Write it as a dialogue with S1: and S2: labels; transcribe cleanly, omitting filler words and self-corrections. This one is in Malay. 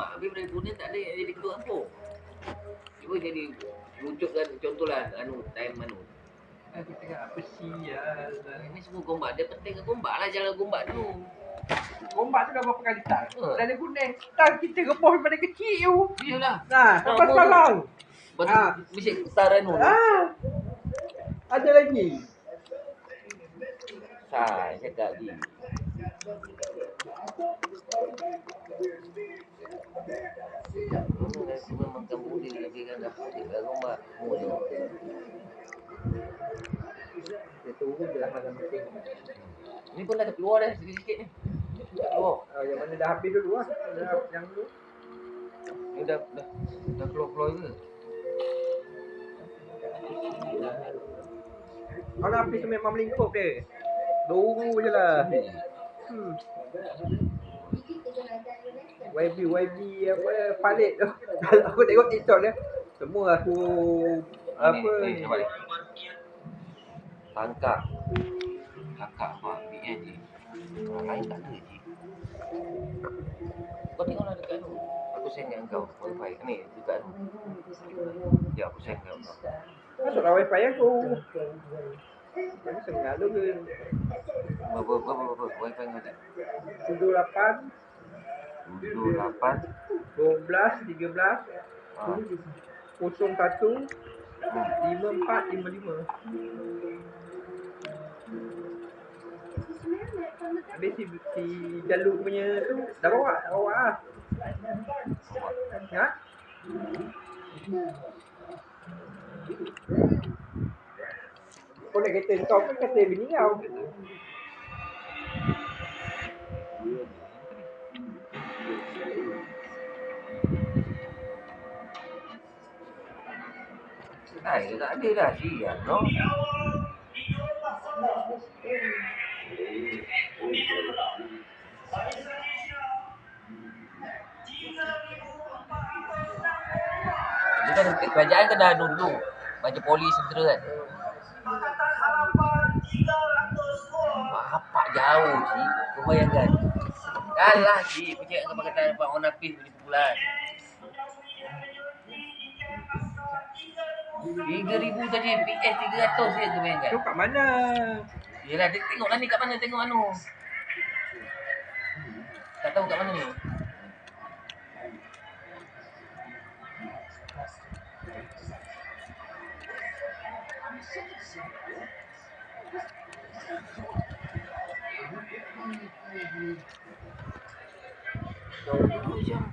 S1: gombak. Habis dari kuning tak ada yang jadi ketua kampung. Cuba jadi wujudkan contohlah time
S2: Aku tengok apa sial.
S1: Ini semua gombak. Dia penting ke gombak lah, jalan gombak dulu.
S2: Gombak tu dah berapa kali tak? Dah ada kuning. Tak kita rebus daripada kecil tu.
S1: Iyalah.
S2: Nah, sampai sekarang.
S1: Mesti ketaran tu.
S2: Ada lagi.
S1: Saya cakap ni. Cuma makan budi dia kan dapat dia gombak.
S2: Dia turun je lah macam penting.
S1: Ni pun dah keluar dah sikit-sikit ni. Oh,
S2: yang mana dah habis dulu lah. Yang dulu.
S1: Ni dah keluar ke?
S2: Kalau habis tu memang melingkup dia. Luru je lah. YB apa palit tu. Aku tengok TikTok dia. Semua aku apa ni.
S1: Tangkap apa BN je. Orang lain tak ada je. Kau tengoklah dekat tu. Aku send kat kau wifi ni dekat tu. Ya aku send kat kau.
S2: Masuklah wifi aku. Tapi sengal tu ke.
S1: Berapa wifi kau tak?
S2: 78 12 13 01 5455. Habis si Jalur punya tu dah bawa lah. Ha? Kau nak kata kau kan kata bini kau.
S1: Dia tak ada dah sial no. Dia kan kerajaan kan dah dulu macam polis tentera kan. Apa jauh sih? Kau bayangkan. Kalah sih percaya dengan perkataan Pak Onapis punya pukulan. 3,000 tadi PS 300 je kau bayangkan.
S2: Tu kat mana?
S1: Yelah tengoklah ni kat mana tengok Tak tahu kat mana ni. Jam